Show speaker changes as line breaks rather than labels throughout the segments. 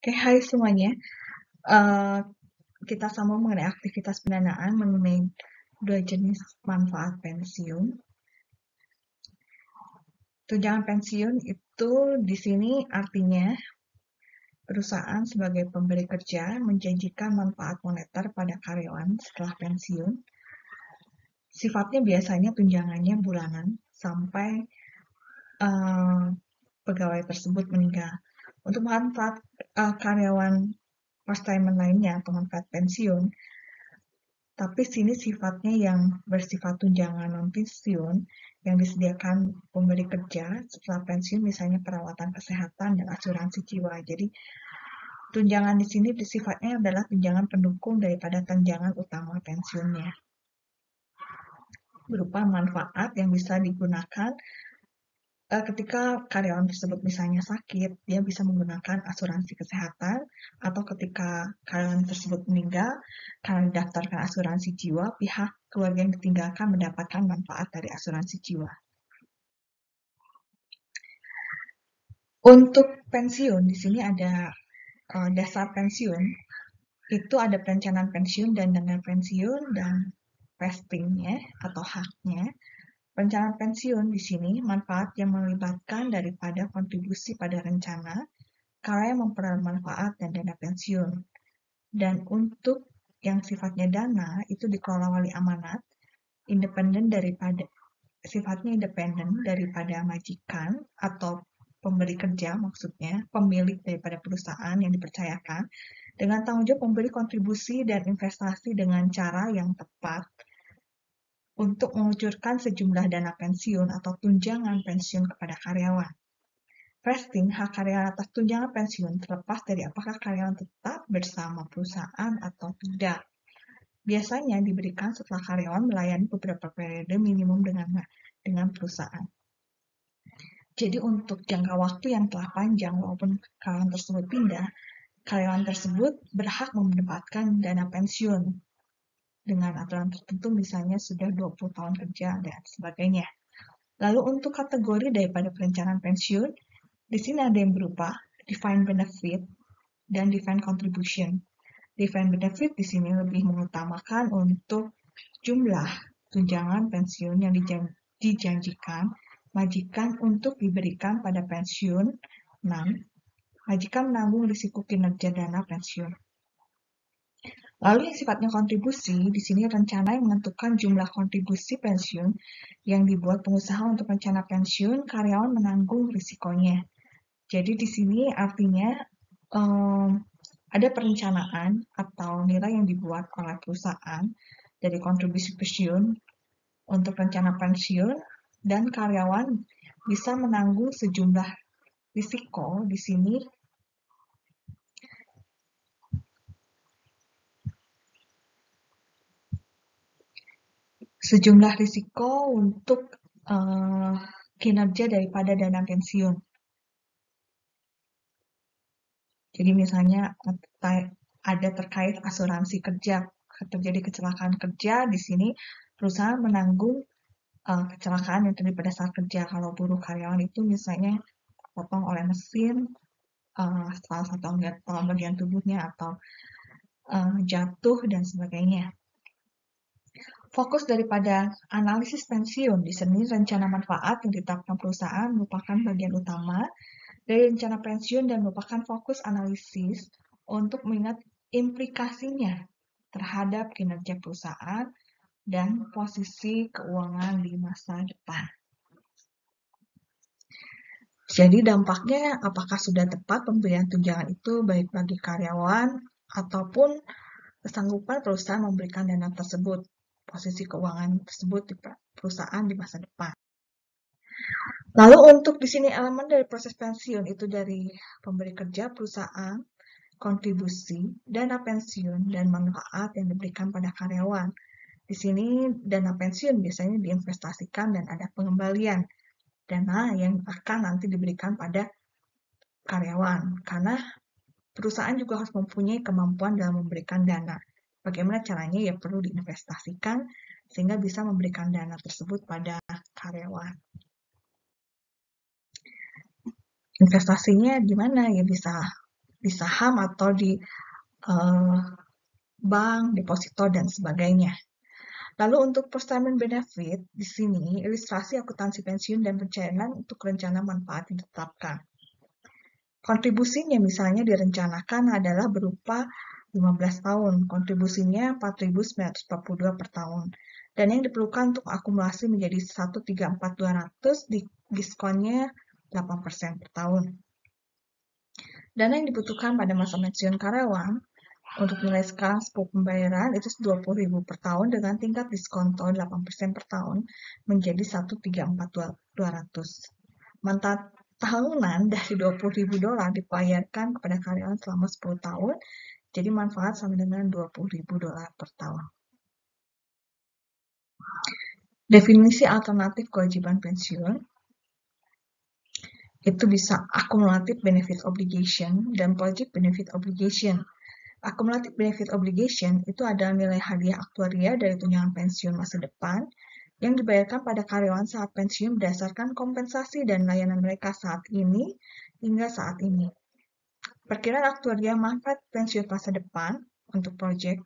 Oke, hai semuanya. Eh, kita sambung mengenai aktivitas pendanaan mengenai dua jenis manfaat pensiun. Tunjangan pensiun itu di sini artinya perusahaan sebagai pemberi kerja menjanjikan manfaat moneter pada karyawan setelah pensiun. Sifatnya biasanya tunjangannya bulanan sampai pegawai tersebut meninggal. Untuk manfaat karyawan first-timer lainnya atau manfaat pensiun, tapi sini sifatnya yang bersifat tunjangan non-pensiun yang disediakan pemberi kerja setelah pensiun, misalnya perawatan kesehatan dan asuransi jiwa. Jadi tunjangan di sini sifatnya adalah tunjangan pendukung daripada tunjangan utama pensiunnya, berupa manfaat yang bisa digunakan ketika karyawan tersebut misalnya sakit, dia bisa menggunakan asuransi kesehatan, atau ketika karyawan tersebut meninggal, karena didaftarkan asuransi jiwa, pihak keluarga yang ditinggalkan mendapatkan manfaat dari asuransi jiwa. Untuk pensiun, di sini ada dasar pensiun, itu ada perencanaan pensiun dan dana pensiun dan vestingnya atau haknya. Perencanaan pensiun di sini manfaat yang melibatkan daripada kontribusi pada rencana, karya yang memperoleh manfaat dan dana pensiun. Dan untuk yang sifatnya dana itu dikelola wali amanat, sifatnya independen daripada majikan atau pemberi kerja, maksudnya pemilik daripada perusahaan yang dipercayakan, dengan tanggung jawab memberi kontribusi dan investasi dengan cara yang tepat untuk mengucurkan sejumlah dana pensiun atau tunjangan pensiun kepada karyawan. Vesting hak karyawan atas tunjangan pensiun terlepas dari apakah karyawan tetap bersama perusahaan atau tidak. Biasanya diberikan setelah karyawan melayani beberapa periode minimum dengan perusahaan. Jadi untuk jangka waktu yang telah panjang, walaupun karyawan tersebut pindah, karyawan tersebut berhak mendapatkan dana pensiun dengan aturan tertentu, misalnya sudah 20 tahun kerja dan sebagainya. Lalu untuk kategori daripada perencanaan pensiun, di sini ada yang berupa defined benefit dan defined contribution. Defined benefit di sini lebih mengutamakan untuk jumlah tunjangan pensiun yang dijanjikan majikan untuk diberikan pada pensiun. 6. Majikan menanggung risiko kinerja dana pensiun. Lalu yang sifatnya kontribusi, di sini rencana yang menentukan jumlah kontribusi pensiun yang dibuat pengusaha untuk rencana pensiun, karyawan menanggung risikonya. Jadi di sini artinya ada perencanaan atau nilai yang dibuat oleh perusahaan dari kontribusi pensiun untuk rencana pensiun, dan karyawan bisa menanggung sejumlah risiko di sini. Sejumlah risiko untuk kinerja daripada dana pensiun. Jadi misalnya ada terkait asuransi kerja, terjadi kecelakaan kerja, di sini perusahaan menanggung kecelakaan yang terjadi pada saat kerja. Kalau buruh karyawan itu misalnya potong oleh mesin, salah satu bagian tubuhnya atau jatuh dan sebagainya. Fokus daripada analisis pensiun di sini, rencana manfaat yang ditetapkan perusahaan merupakan bagian utama dari rencana pensiun dan merupakan fokus analisis untuk mengingat implikasinya terhadap kinerja perusahaan dan posisi keuangan di masa depan. Jadi dampaknya apakah sudah tepat pemberian tunjangan itu baik bagi karyawan ataupun kesanggupan perusahaan memberikan dana tersebut, posisi keuangan tersebut di perusahaan di masa depan. Lalu untuk di sini elemen dari proses pensiun itu dari pemberi kerja, perusahaan, kontribusi, dana pensiun, dan manfaat yang diberikan pada karyawan. Di sini dana pensiun biasanya diinvestasikan dan ada pengembalian dana yang akan nanti diberikan pada karyawan, karena perusahaan juga harus mempunyai kemampuan dalam memberikan dana. Bagaimana caranya? Ya perlu diinvestasikan sehingga bisa memberikan dana tersebut pada karyawan. Investasinya gimana? Ya bisa di saham atau di bank, deposito, dan sebagainya. Lalu untuk postretirement benefit, di sini ilustrasi akuntansi pensiun dan pencairan untuk rencana manfaat ditetapkan. Kontribusinya misalnya direncanakan adalah berupa 15 tahun, kontribusinya 4.942 per tahun. Dan yang diperlukan untuk akumulasi menjadi 134.200 diskonnya 8% per tahun. Dana yang dibutuhkan pada masa pensiun karyawan untuk nilai sekarang 10 pembayaran itu 20.000 per tahun dengan tingkat diskonto 8% per tahun menjadi 134.200. Manfaat tahunan dari $20.000 dibayarkan kepada karyawan selama 10 tahun, jadi manfaat sama dengan $20.000 per tahun. Definisi alternatif kewajiban pensiun itu bisa accumulative benefit obligation dan project benefit obligation. Accumulative benefit obligation itu adalah nilai hadiah aktuaria dari tunjangan pensiun masa depan yang dibayarkan pada karyawan saat pensiun berdasarkan kompensasi dan layanan mereka saat ini hingga saat ini. Perkiraan aktuaria manfaat pensiun masa depan untuk project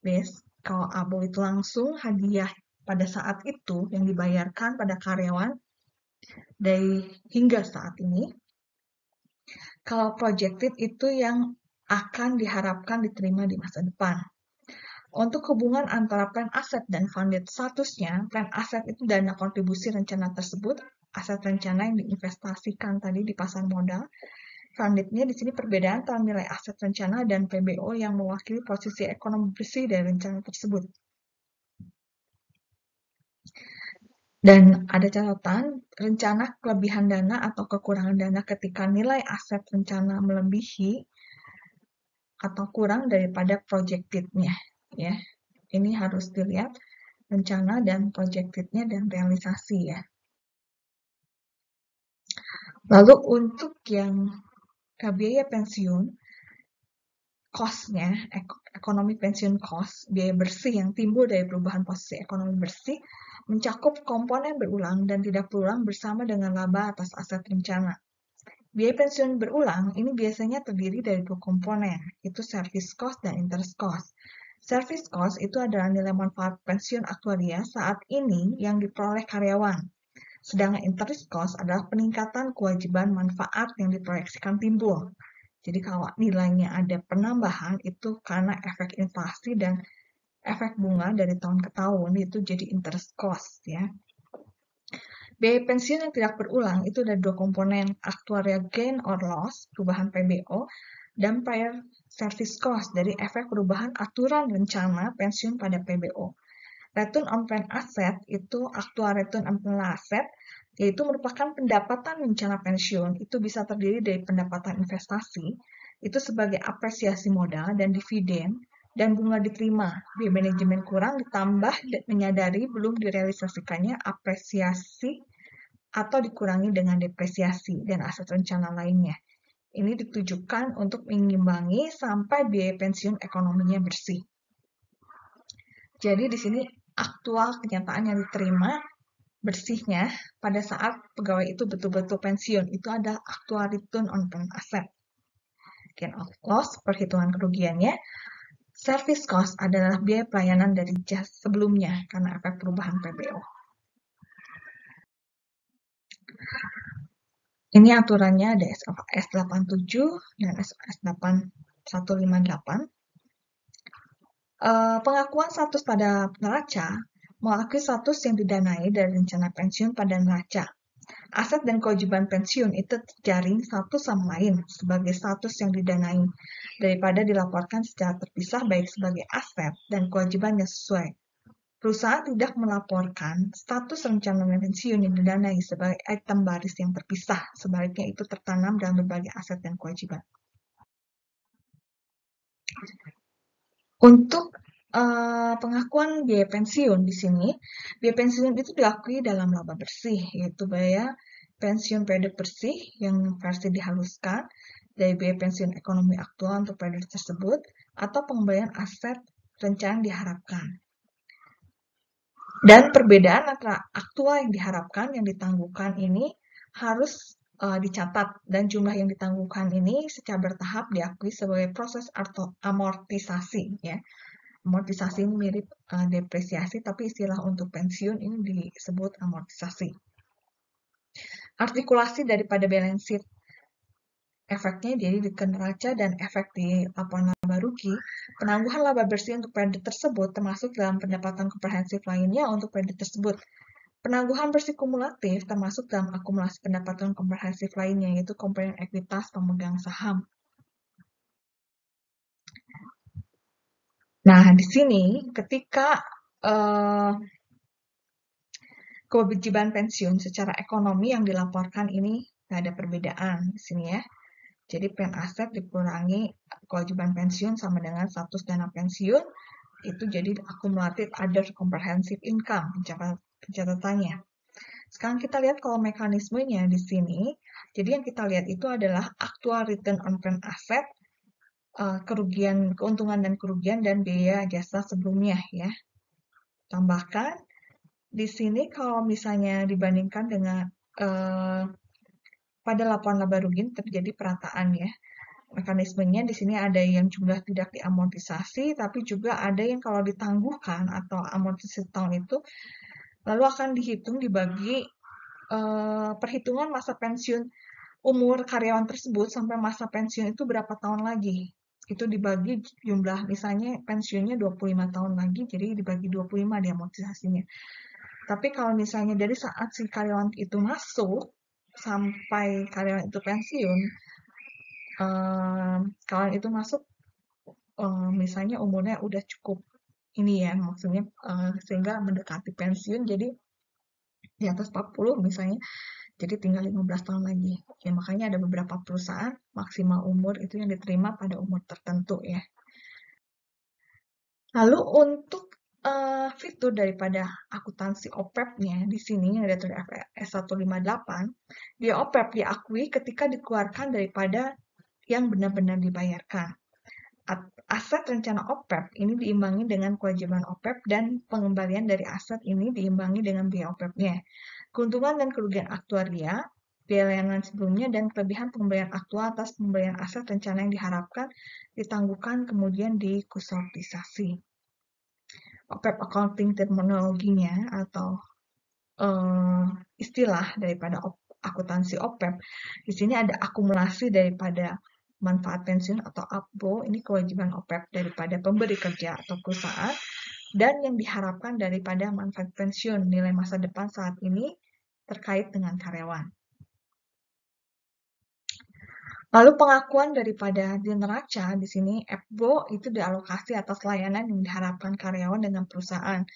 base, kalau ABO itu langsung hadiah pada saat itu yang dibayarkan pada karyawan dari hingga saat ini. Kalau projected itu yang akan diharapkan diterima di masa depan. Untuk hubungan antara plan aset dan funded statusnya, plan aset itu dana kontribusi rencana tersebut, aset rencana yang diinvestasikan tadi di pasar modal. Fundednya di sini perbedaan antara nilai aset rencana dan PBO yang mewakili posisi ekonomi bersih dari rencana tersebut. Dan ada catatan, rencana kelebihan dana atau kekurangan dana ketika nilai aset rencana melebihi atau kurang daripada projected-nya. Ya. Ini harus dilihat rencana dan projected-nya dan realisasi ya. Lalu untuk yang biaya pensiun, cost-nya, ekonomi pensiun cost, biaya bersih yang timbul dari perubahan posisi ekonomi bersih, mencakup komponen berulang dan tidak berulang bersama dengan laba atas aset rencana. Biaya pensiun berulang ini biasanya terdiri dari dua komponen, yaitu service cost dan interest cost. Service cost itu adalah nilai manfaat pensiun aktuaria saat ini yang diperoleh karyawan. Sedangkan interest cost adalah peningkatan kewajiban manfaat yang diproyeksikan timbul. Jadi kalau nilainya ada penambahan itu karena efek inflasi dan efek bunga dari tahun ke tahun itu jadi interest cost ya. Biaya pensiun yang tidak berulang itu ada dua komponen, actuarial gain or loss, perubahan PBO, dan prior service cost dari efek perubahan aturan rencana pensiun pada PBO. Return on plan asset itu actual return on plan asset, yaitu merupakan pendapatan rencana pensiun, itu bisa terdiri dari pendapatan investasi, itu sebagai apresiasi modal dan dividen, dan bunga diterima. Biaya manajemen kurang ditambah menyadari belum direalisasikannya apresiasi atau dikurangi dengan depresiasi dan aset rencana lainnya. Ini ditujukan untuk mengimbangi sampai biaya pensiun ekonominya bersih. Jadi di sini aktual kenyataan yang diterima bersihnya pada saat pegawai itu betul-betul pensiun itu adalah actual return on plan asset. Gain of loss, perhitungan kerugiannya. Service cost adalah biaya pelayanan dari jas sebelumnya karena efek perubahan PBO. Ini aturannya ada S87 dan S8158. Pengakuan status pada neraca mengakui status yang didanai dari rencana pensiun pada neraca. Aset dan kewajiban pensiun itu terjaring satu sama lain sebagai status yang didanai daripada dilaporkan secara terpisah baik sebagai aset dan kewajiban yang sesuai. Perusahaan tidak melaporkan status rencana pensiun yang didanai sebagai item baris yang terpisah, sebaliknya itu tertanam dalam berbagai aset dan kewajiban. Untuk pengakuan biaya pensiun di sini, biaya pensiun itu diakui dalam laba bersih, yaitu biaya pensiun periode bersih yang versi dihaluskan dari biaya pensiun ekonomi aktual untuk periode tersebut atau pengembalian aset rencana yang diharapkan. Dan perbedaan antara aktual yang diharapkan yang ditangguhkan ini harus dicatat dan jumlah yang ditangguhkan ini secara bertahap diakui sebagai proses atau amortisasi ya. Amortisasi ini mirip depresiasi, tapi istilah untuk pensiun ini disebut amortisasi. Artikulasi daripada balance sheet efeknya jadi di neraca dan efek di laporan laba rugi. Penangguhan laba bersih untuk periode tersebut termasuk dalam pendapatan komprehensif lainnya untuk periode tersebut. Penangguhan bersih kumulatif termasuk dalam akumulasi pendapatan komprehensif lainnya, yaitu komponen ekuitas pemegang saham. Nah, di sini ketika kewajiban pensiun secara ekonomi yang dilaporkan ini nggak ada perbedaan di sini ya. Jadi plan aset dikurangi kewajiban pensiun sama dengan status dana pensiun, itu jadi akumulatif other comprehensive income pencatatannya. Sekarang kita lihat kalau mekanismenya di sini. Jadi yang kita lihat itu adalah actual return on plan asset, kerugian, keuntungan dan kerugian dan biaya jasa sebelumnya ya. Tambahkan di sini kalau misalnya dibandingkan dengan pada laporan laba rugi terjadi perataan ya. Mekanismenya di sini ada yang jumlah tidak diamortisasi, tapi juga ada yang kalau ditangguhkan atau amortisasi tahun itu lalu akan dihitung dibagi perhitungan masa pensiun umur karyawan tersebut sampai masa pensiun itu berapa tahun lagi. Itu dibagi jumlah, misalnya pensiunnya 25 tahun lagi, jadi dibagi 25 di amortisasinya. Tapi kalau misalnya dari saat si karyawan itu masuk sampai karyawan itu pensiun, karyawan itu masuk misalnya umurnya udah cukup ini ya, maksudnya sehingga mendekati pensiun, jadi di atas 40 misalnya, jadi tinggal 15 tahun lagi. Ya, makanya ada beberapa perusahaan maksimal umur itu yang diterima pada umur tertentu ya. Lalu untuk fitur daripada akuntansi OPEP-nya di sini yang ada tulis S158, dia OPEP diakui ketika dikeluarkan daripada yang benar-benar dibayarkan. Aset rencana OPEP ini diimbangi dengan kewajiban OPEP dan pengembalian dari aset ini diimbangi dengan biaya OPEP-nya. Keuntungan dan kerugian aktuaria, biaya layanan sebelumnya, dan kelebihan pengembalian aktual atas pembelian aset rencana yang diharapkan ditangguhkan kemudian dikonsolidasi. OPEP accounting terminologinya atau istilah daripada akuntansi OPEP. Di sini ada akumulasi daripada manfaat pensiun atau APBO, ini kewajiban OPEP daripada pemberi kerja atau perusahaan, dan yang diharapkan daripada manfaat pensiun nilai masa depan saat ini terkait dengan karyawan. Lalu pengakuan daripada di neraca di sini APBO itu dialokasi atas layanan yang diharapkan karyawan dengan perusahaan.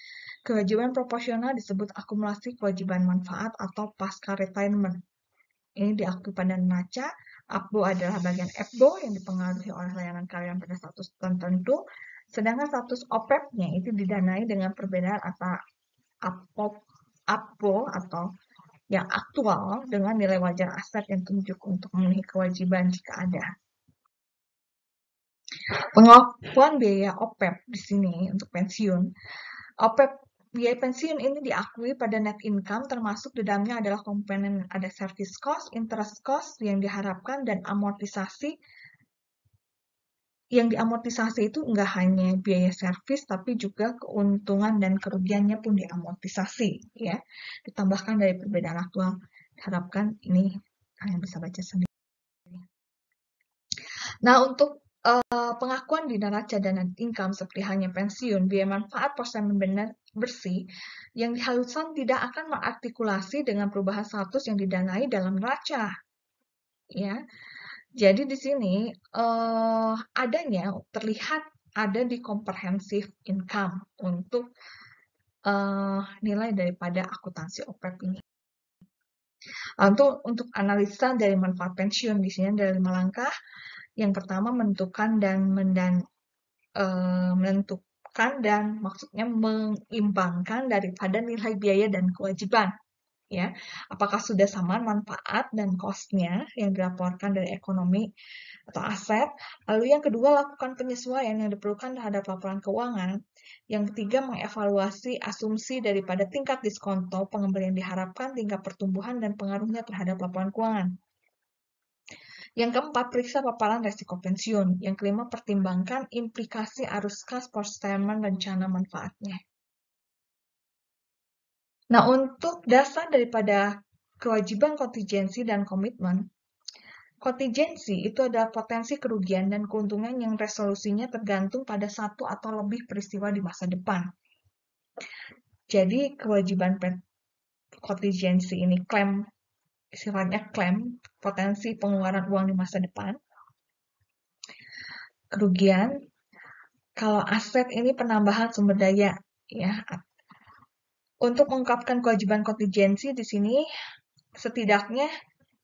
Kewajiban proporsional disebut akumulasi kewajiban manfaat atau pasca retirement. Ini diakui pada neraca. APBO adalah bagian APBO yang dipengaruhi oleh layanan karyawan pada status tertentu, sedangkan status OPEP-nya itu didanai dengan perbedaan antara APBO atau yang aktual dengan nilai wajar aset yang tunjuk untuk memenuhi kewajiban jika ada. Pengakuan biaya OPEP di sini untuk pensiun. OPEP biaya pensiun ini diakui pada net income, termasuk di dalamnya adalah komponen ada service cost, interest cost yang diharapkan, dan amortisasi. Yang diamortisasi itu enggak hanya biaya servis, tapi juga keuntungan dan kerugiannya pun diamortisasi, ya. Ditambahkan dari perbedaan aktual, diharapkan ini kalian bisa baca sendiri. Nah, untuk pengakuan di neraca dan net income seperti hanya pensiun, biaya manfaat porsen benar bersih yang dihaluskan tidak akan mengartikulasi dengan perubahan status yang didanai dalam neraca. Ya. Jadi di sini adanya terlihat ada di comprehensive income untuk nilai daripada akuntansi OPEP ini. Untuk analisa dari manfaat pensiun di sini ada 5 langkah. Yang pertama menentukan dan maksudnya mengimbangkan daripada nilai biaya dan kewajiban. Ya, apakah sudah sama manfaat dan cost-nya yang dilaporkan dari ekonomi atau aset. Lalu yang kedua, lakukan penyesuaian yang diperlukan terhadap laporan keuangan. Yang ketiga, mengevaluasi asumsi daripada tingkat diskonto, pengembalian diharapkan, tingkat pertumbuhan, dan pengaruhnya terhadap laporan keuangan. Yang keempat, periksa paparan resiko pensiun. Yang kelima, pertimbangkan implikasi arus kas post-retirement rencana manfaatnya. Nah, untuk dasar daripada kewajiban kontingensi dan komitmen, kontingensi itu adalah potensi kerugian dan keuntungan yang resolusinya tergantung pada satu atau lebih peristiwa di masa depan. Jadi, kewajiban kontingensi ini sifatnya klaim potensi pengeluaran uang di masa depan. Kerugian, kalau aset ini penambahan sumber daya, ya. Untuk mengungkapkan kewajiban kontingensi di sini, setidaknya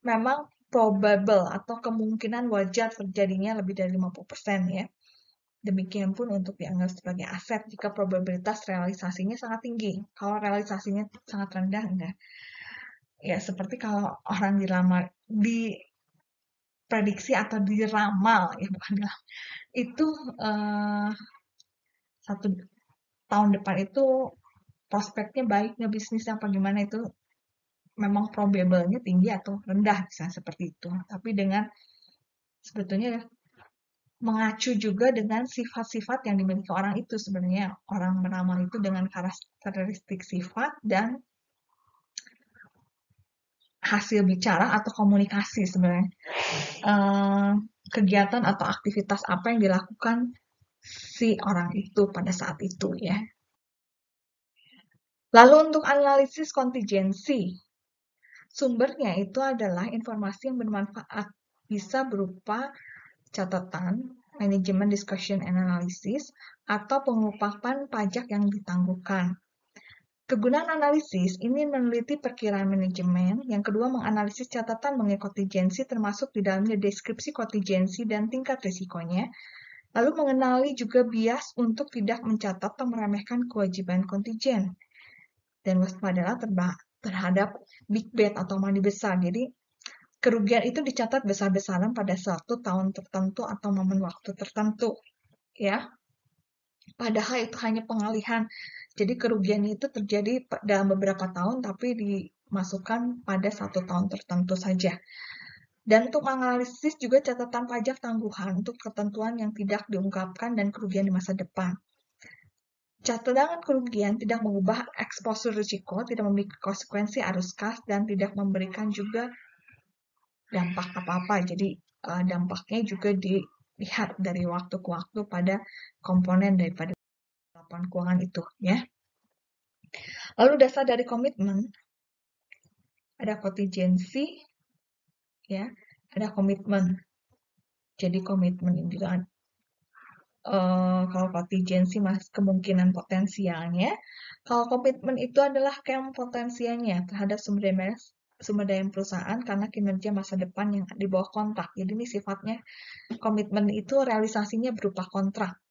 memang probable atau kemungkinan wajar terjadinya lebih dari 50% ya. Demikian pun untuk dianggap sebagai aset jika probabilitas realisasinya sangat tinggi. Kalau realisasinya sangat rendah, enggak. Ya, seperti kalau orang diprediksi atau diramal, ya bukan diramal, itu 1 tahun depan itu prospeknya baik, bisnisnya apa gimana itu memang probable-nya tinggi atau rendah, misalnya seperti itu. Tapi dengan sebetulnya mengacu juga dengan sifat-sifat yang dimiliki orang itu sebenarnya. Orang meramal itu dengan karakteristik sifat dan hasil bicara atau komunikasi sebenarnya. Kegiatan atau aktivitas apa yang dilakukan si orang itu pada saat itu ya. Lalu untuk analisis kontingensi, sumbernya itu adalah informasi yang bermanfaat. Bisa berupa catatan, manajemen discussion and analysis, atau pengungkapan pajak yang ditangguhkan. Kegunaan analisis ini meneliti perkiraan manajemen, yang kedua menganalisis catatan mengenai kontingensi termasuk di dalamnya deskripsi kontingensi dan tingkat risikonya, lalu mengenali juga bias untuk tidak mencatat atau meremehkan kewajiban kontingen, dan waspadalah terhadap big bet atau money besar. Jadi kerugian itu dicatat besar-besaran pada suatu tahun tertentu atau momen waktu tertentu, ya. Padahal itu hanya pengalihan. Jadi kerugian itu terjadi dalam beberapa tahun, tapi dimasukkan pada 1 tahun tertentu saja. Dan untuk menganalisis juga catatan pajak tangguhan untuk ketentuan yang tidak diungkapkan dan kerugian di masa depan. Catatan kerugian tidak mengubah eksposur risiko, tidak memiliki konsekuensi arus kas, dan tidak memberikan juga dampak apa-apa. Jadi dampaknya juga dilihat dari waktu ke waktu pada komponen daripada laporan keuangan itu, ya. Lalu dasar dari komitmen, ada kontingensi, ya, ada komitmen. Jadi komitmen itu kalau kontingensi kemungkinan potensialnya, kalau komitmen itu adalah potensialnya terhadap sumber daya perusahaan karena kinerja masa depan yang di bawah kontrak. Jadi ini sifatnya komitmen itu realisasinya berupa kontrak.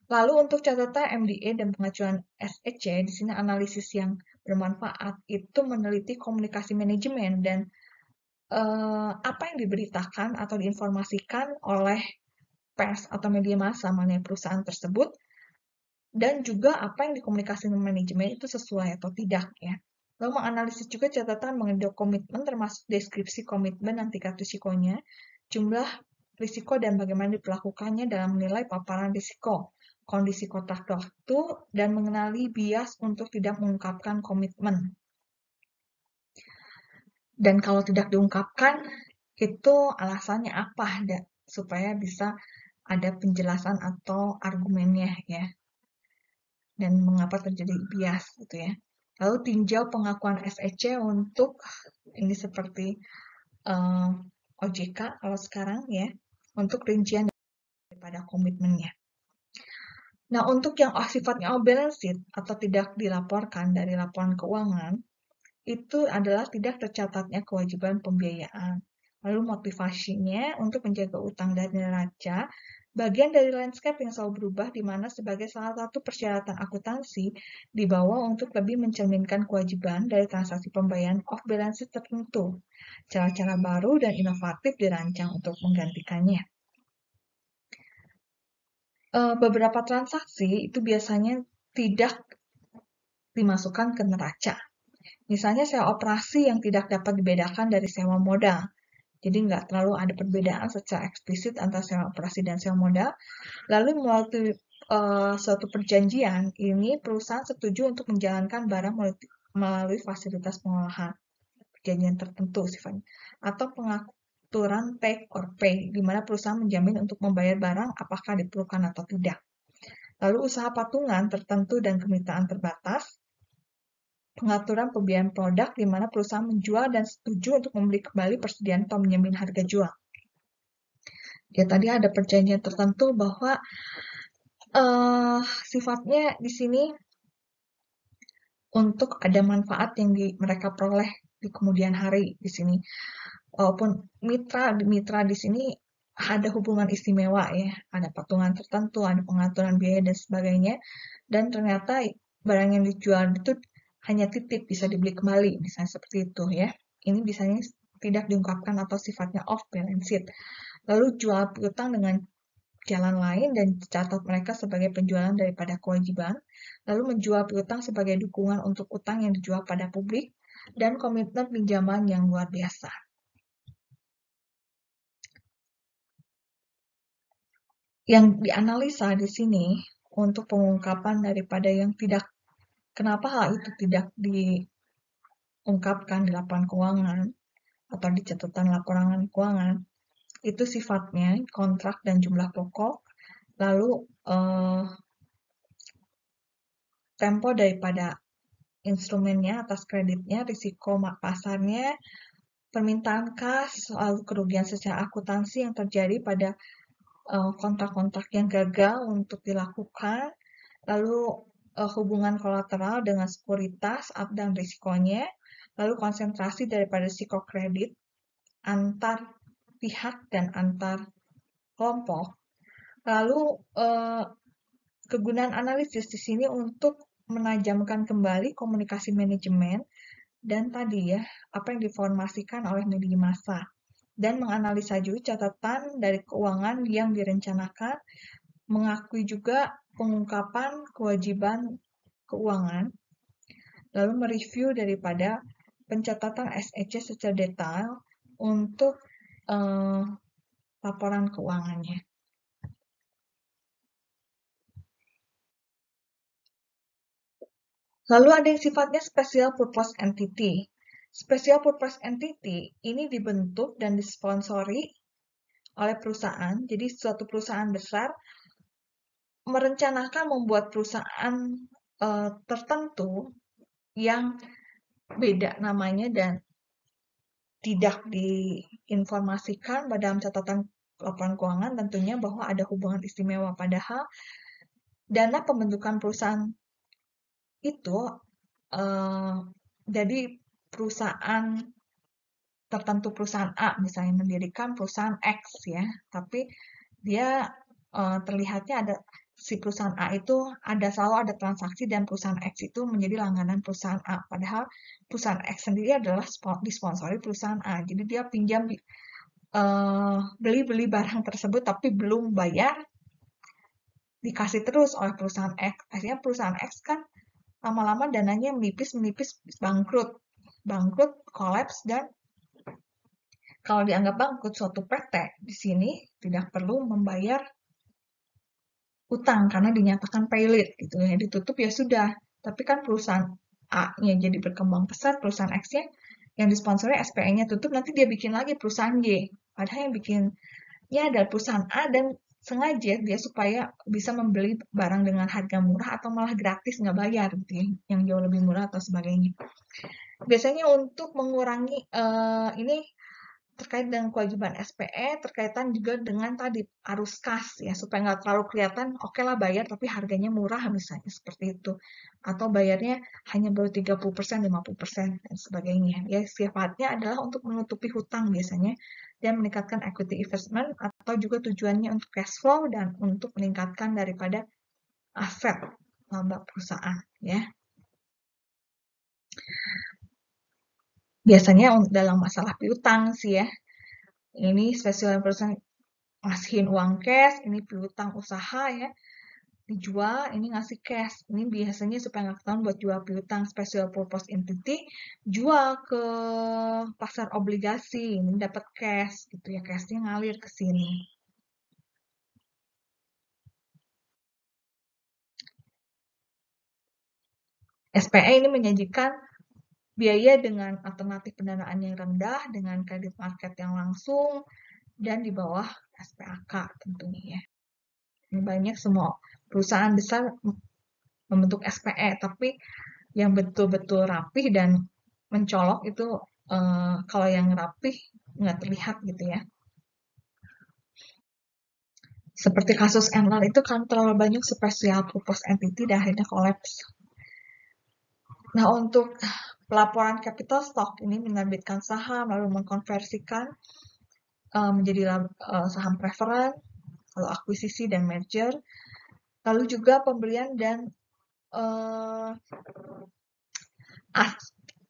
Lalu untuk catatan MDA dan pengajuan SEC, di sini analisis yang bermanfaat itu meneliti komunikasi manajemen dan apa yang diberitakan atau diinformasikan oleh pers atau media massa mengenai perusahaan tersebut, dan juga apa yang dikomunikasikan manajemen itu sesuai atau tidak ya. Lalu menganalisis juga catatan mengenai komitmen termasuk deskripsi komitmen dan tingkat risikonya, jumlah risiko dan bagaimana diperlakukannya dalam menilai paparan risiko, kondisi kontrak waktu, dan mengenali bias untuk tidak mengungkapkan komitmen. Dan kalau tidak diungkapkan, itu alasannya apa supaya bisa ada penjelasan atau argumennya ya. Dan mengapa terjadi bias gitu ya. Lalu tinjau pengakuan SEC untuk ini seperti OJK kalau sekarang ya, untuk rincian daripada komitmennya. Nah, untuk yang sifatnya off balance sheet atau tidak dilaporkan dari laporan keuangan, itu adalah tidak tercatatnya kewajiban pembiayaan. Lalu motivasinya untuk menjaga utang dan neraca, bagian dari landscape yang selalu berubah di mana sebagai salah satu persyaratan akuntansi dibawa untuk lebih mencerminkan kewajiban dari transaksi pembayaran off balance sheet tertentu. Cara-cara baru dan inovatif dirancang untuk menggantikannya. Beberapa transaksi itu biasanya tidak dimasukkan ke neraca. Misalnya sewa operasi yang tidak dapat dibedakan dari sewa modal. Jadi nggak terlalu ada perbedaan secara eksplisit antara sel operasi dan sel modal. Lalu melalui suatu perjanjian, ini perusahaan setuju untuk menjalankan barang melalui fasilitas pengolahan, perjanjian tertentu sifatnya, atau pengaturan take or pay, di mana perusahaan menjamin untuk membayar barang apakah diperlukan atau tidak. Lalu usaha patungan tertentu dan kemitraan terbatas, pengaturan pembiayaan produk di mana perusahaan menjual dan setuju untuk membeli kembali persediaan atau menjamin harga jual. Ya tadi ada perjanjian tertentu bahwa sifatnya di sini untuk ada manfaat yang mereka peroleh di kemudian hari di sini. Walaupun mitra di sini ada hubungan istimewa ya, ada patungan tertentu, ada pengaturan biaya dan sebagainya, dan ternyata barang yang dijual itu hanya titip, bisa dibeli kembali, misalnya seperti itu ya. Ini biasanya tidak diungkapkan atau sifatnya off balance sheet. Lalu jual piutang dengan jalan lain dan catat mereka sebagai penjualan daripada kewajiban, lalu menjual piutang sebagai dukungan untuk utang yang dijual pada publik, dan komitmen pinjaman yang luar biasa. Yang dianalisa di sini untuk pengungkapan daripada yang tidak, kenapa hal itu tidak diungkapkan di laporan keuangan atau di catatan laporan keuangan, itu sifatnya kontrak dan jumlah pokok, lalu tempo daripada instrumennya atas kreditnya, risiko pasarnya, permintaan kas, lalu kerugian secara akuntansi yang terjadi pada kontrak-kontrak yang gagal untuk dilakukan, lalu hubungan kolateral dengan sekuritas dan risikonya, lalu konsentrasi daripada risiko kredit antar pihak dan antar kelompok, lalu kegunaan analisis di sini untuk menajamkan kembali komunikasi manajemen dan tadi ya, apa yang diformasikan oleh media massa, dan menganalisa juga catatan dari keuangan yang direncanakan, mengakui juga pengungkapan kewajiban keuangan, lalu mereview daripada pencatatan SEC secara detail untuk laporan keuangannya. Lalu ada yang sifatnya special purpose entity. Special purpose entity ini dibentuk dan disponsori oleh perusahaan. Jadi suatu perusahaan besar merencanakan membuat perusahaan tertentu yang beda namanya dan tidak diinformasikan dalam catatan laporan keuangan, tentunya bahwa ada hubungan istimewa. Padahal dana pembentukan perusahaan itu jadi perusahaan tertentu, perusahaan A misalnya mendirikan perusahaan X ya, tapi dia terlihatnya ada si perusahaan A itu selalu ada transaksi dan perusahaan X itu menjadi langganan perusahaan A. Padahal perusahaan X sendiri adalah disponsori perusahaan A. Jadi dia pinjam beli barang tersebut tapi belum bayar, dikasih terus oleh perusahaan X. Akhirnya perusahaan X kan lama-lama dananya menipis, bangkrut, kolaps, dan kalau dianggap bangkrut suatu PT di sini tidak perlu membayar utang karena dinyatakan pailit gitu ya, ditutup ya sudah. Tapi kan perusahaan A-nya jadi berkembang pesat, perusahaan X-nya yang disponsori SPE-nya tutup, nanti dia bikin lagi perusahaan Y. Padahal yang bikinnya adalah perusahaan A dan sengaja dia supaya bisa membeli barang dengan harga murah atau malah gratis nggak bayar gitu ya, yang jauh lebih murah atau sebagainya. Biasanya untuk mengurangi ini terkait dengan kewajiban SPE, terkaitan juga dengan tadi arus kas ya, supaya nggak terlalu kelihatan oke lah bayar tapi harganya murah misalnya seperti itu, atau bayarnya hanya baru 30%, 50% dan sebagainya. Ya sifatnya adalah untuk menutupi hutang biasanya dan meningkatkan equity investment, atau juga tujuannya untuk cash flow dan untuk meningkatkan daripada aset laba perusahaan ya. Biasanya dalam masalah piutang sih ya, ini special person ngasihin uang cash, ini piutang usaha ya. dijual, ini ngasih cash. Ini biasanya supaya nggak ketahuan buat jual piutang special purpose entity, jual ke pasar obligasi, ini dapat cash gitu ya, cashnya ngalir ke sini. SPE ini menyajikan biaya dengan alternatif pendanaan yang rendah, dengan kredit market yang langsung, dan di bawah SPAK tentunya ya. Ini banyak semua perusahaan besar membentuk SPE, tapi yang betul-betul rapih dan mencolok itu kalau yang rapih nggak terlihat gitu ya. Seperti kasus Enron itu kan terlalu banyak special purpose entity dan akhirnya collapse. Nah, untuk pelaporan capital stock ini menerbitkan saham lalu mengkonversikan menjadi saham preferen, lalu akuisisi dan merger, lalu juga pembelian dan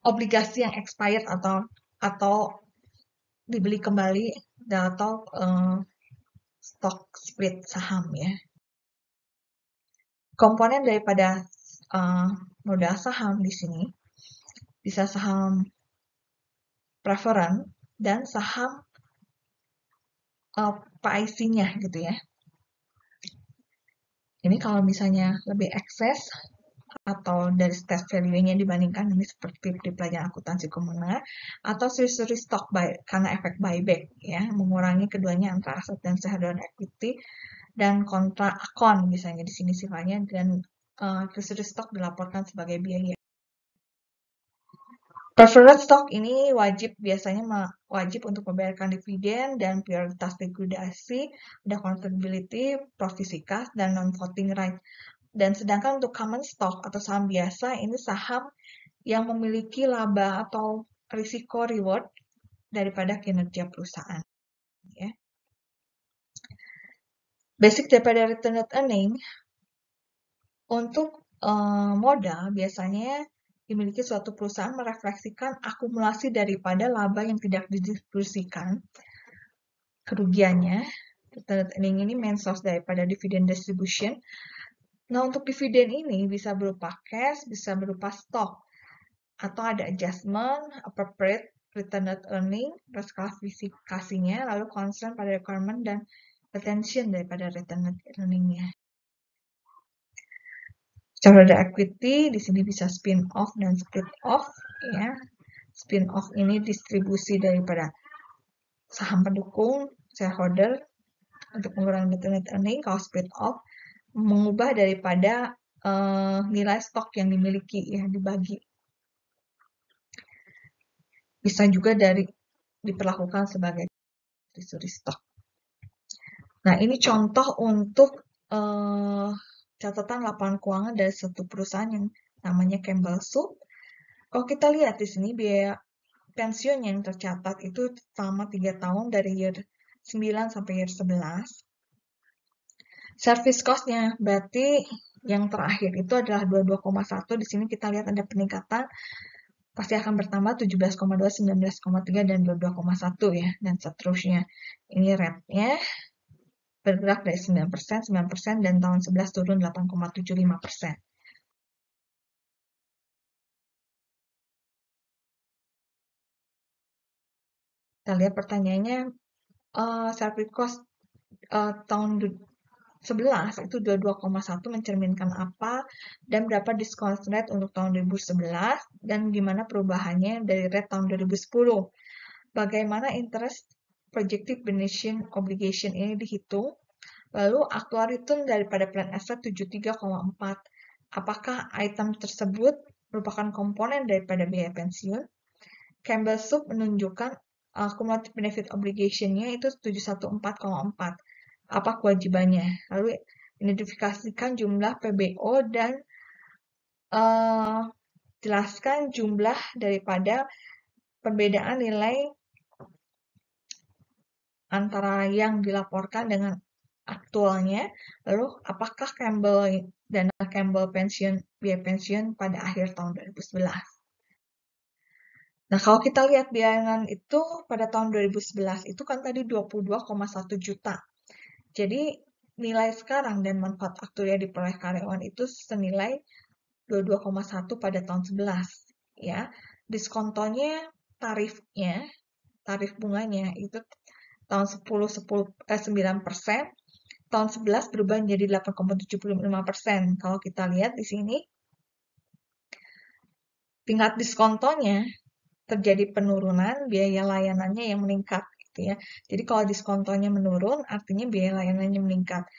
obligasi yang expired atau dibeli kembali atau stock split saham ya. Komponen daripada modal saham di sini bisa saham preferen dan saham PIC-nya gitu ya. Ini kalau misalnya lebih ekses atau dari stage value-nya dibandingkan ini seperti di pelajaran akuntansi menengah atau seri-seri stock karena efek buyback ya, mengurangi keduanya antara aset dan shareholder equity dan kontra akon misalnya di sini sifatnya, dan treasury stock dilaporkan sebagai biaya. Preferred stock ini biasanya wajib untuk membayarkan dividen dan prioritas likuidasi, ada convertibility, profisi kas, dan non-voting right. Dan sedangkan untuk common stock atau saham biasa, ini saham yang memiliki laba atau risiko reward daripada kinerja perusahaan. Ya. Basic daripada retained earning, untuk modal biasanya dimiliki suatu perusahaan merefleksikan akumulasi daripada laba yang tidak didistribusikan, kerugiannya. Retained earning ini main source daripada dividen distribution. Nah, untuk dividen ini bisa berupa cash, bisa berupa stock, atau ada adjustment, appropriate retained earning, terus klasifikasinya, lalu concern pada requirement dan retention daripada retained earning-nya. Shareholder equity di sini bisa spin off dan split off ya. Spin off ini distribusi daripada saham pendukung shareholder untuk mengurangi retained earning. Kalau split off mengubah daripada nilai stok yang dimiliki ya, dibagi. Bisa juga diperlakukan sebagai treasury stock. Nah, ini contoh untuk catatan laporan keuangan dari satu perusahaan yang namanya Campbell Soup. Kalau kita lihat di sini biaya pensiun yang tercatat itu selama 3 tahun dari year 9 sampai year 11. Service cost-nya berarti yang terakhir itu adalah 22,1. Di sini kita lihat ada peningkatan, pasti akan bertambah 17,2, 19,3 dan 22,1 ya, dan seterusnya. Ini rate-nya bergerak dari 9%, 9%, dan tahun 11 turun 8,75%. Kita lihat pertanyaannya, service cost tahun 11 itu 22,1 mencerminkan apa, dan berapa discount rate untuk tahun 2011, dan gimana perubahannya dari rate tahun 2010. Bagaimana interest projected beneficial obligation ini dihitung, lalu actual return daripada plan asset 73,4. Apakah item tersebut merupakan komponen daripada biaya pensiun? Campbell Soup menunjukkan cumulative benefit obligation-nya itu 714,4. Apa kewajibannya? Lalu identifikasikan jumlah PBO dan jelaskan jumlah daripada perbedaan nilai antara yang dilaporkan dengan aktualnya, lalu apakah dana Campbell biaya pensiun pada akhir tahun 2011. Nah, kalau kita lihat bilangan itu pada tahun 2011 itu kan tadi 22,1 juta. Jadi nilai sekarang dan manfaat aktual yang diperoleh karyawan itu senilai 22,1 pada tahun 11, ya. Diskontonya tarif bunganya itu tahun 9%, tahun 11 berubah menjadi 8,75%. Kalau kita lihat di sini, tingkat diskontonya terjadi penurunan, biaya layanannya yang meningkat, gitu ya. Jadi kalau diskontonya menurun, artinya biaya layanannya meningkat.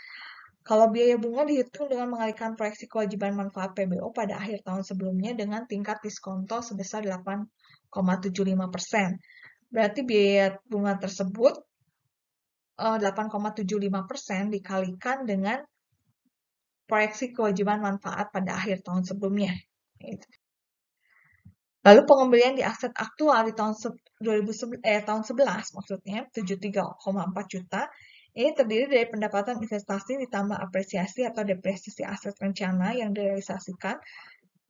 Kalau biaya bunga dihitung dengan mengalihkan proyeksi kewajiban manfaat PBO pada akhir tahun sebelumnya dengan tingkat diskonto sebesar 8,75%. Berarti biaya bunga tersebut 8,75% dikalikan dengan proyeksi kewajiban manfaat pada akhir tahun sebelumnya. Lalu pengembalian di aset aktual di tahun 11 maksudnya 73,4 juta. Ini terdiri dari pendapatan investasi ditambah apresiasi atau depresiasi aset rencana yang direalisasikan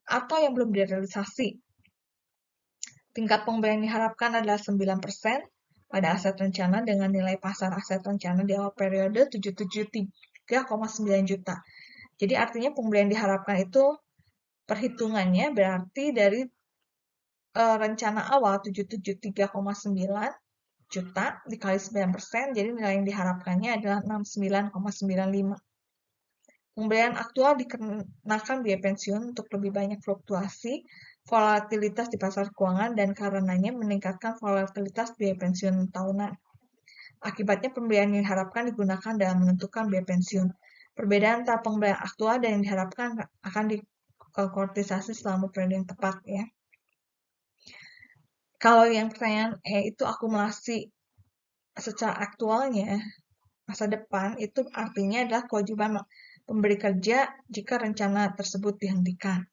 atau yang belum direalisasi. Tingkat pengembalian diharapkan adalah 9% pada aset rencana dengan nilai pasar aset rencana di awal periode 773,9 juta. Jadi artinya pembelian diharapkan itu perhitungannya berarti dari rencana awal 773,9 juta dikali 9%, jadi nilai yang diharapkannya adalah 69,95. Pembelian aktual dikenakan biaya pensiun untuk lebih banyak fluktuasi, volatilitas di pasar keuangan, dan karenanya meningkatkan volatilitas biaya pensiun tahunan. Akibatnya pembelian yang diharapkan digunakan dalam menentukan biaya pensiun. Perbedaan antara pembelian aktual dan yang diharapkan akan dikortisasi selama periode yang tepat, ya. Kalau yang pertanyaan itu akumulasi secara aktualnya masa depan, itu artinya adalah kewajiban pemberi kerja jika rencana tersebut dihentikan.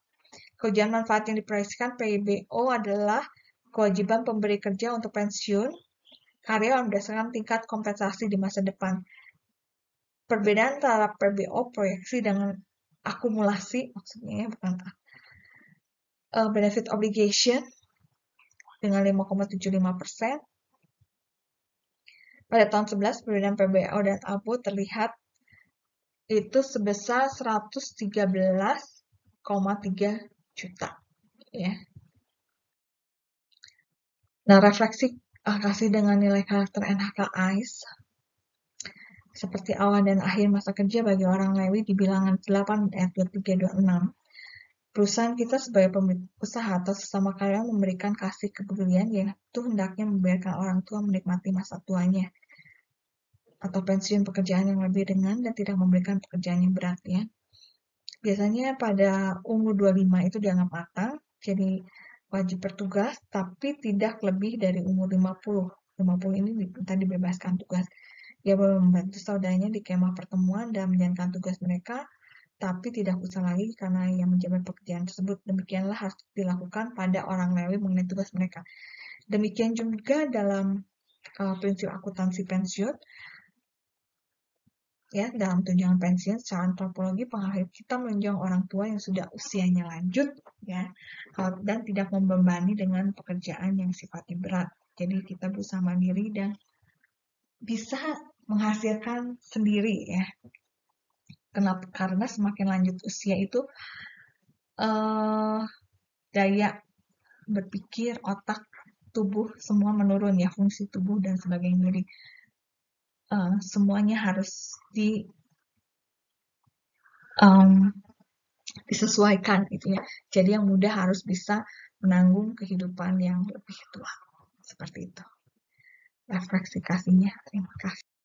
Kewajiban manfaat yang diproyeksikan PBO adalah kewajiban pemberi kerja untuk pensiun karyawan berdasarkan tingkat kompensasi di masa depan. Perbedaan antara PBO proyeksi dengan akumulasi, maksudnya bukan benefit obligation dengan 5,75%. Pada tahun 11, perbedaan PBO dan ABO terlihat itu sebesar 113,3 juta. Ya. Nah, refleksi kasih dengan nilai karakter NHK-AIS seperti awal dan akhir masa kerja bagi orang Lewi di bilangan 8 ayat 23-26. Perusahaan kita sebagai pemilik usaha atau sesama karyawan memberikan kasih kepedulian yaitu hendaknya membiarkan orang tua menikmati masa tuanya atau pensiun pekerjaan yang lebih ringan dan tidak memberikan pekerjaan yang berat, ya. Biasanya pada umur 25 itu dianggap matang, jadi wajib bertugas, tapi tidak lebih dari umur 50. 50 ini tadi dibebaskan tugas. Dia boleh membantu saudaranya di kemah pertemuan dan menjalankan tugas mereka, tapi tidak usah lagi karena yang menjabat pekerjaan tersebut. Demikianlah harus dilakukan pada orang Lewi mengenai tugas mereka. Demikian juga dalam prinsip akuntansi pensiun, ya, dalam tunjangan pensiun secara antropologi pengakhir kita menunjang orang tua yang sudah usianya lanjut, ya, dan tidak membebani dengan pekerjaan yang sifatnya berat. Jadi kita berusaha mandiri dan bisa menghasilkan sendiri, ya. Kenapa? Karena semakin lanjut usia itu daya berpikir, otak, tubuh semua menurun, ya, fungsi tubuh dan sebagainya. Jadi semuanya harus disesuaikan, gitu ya. Jadi yang muda harus bisa menanggung kehidupan yang lebih tua. Seperti itu refleksi kasihnya. Terima kasih.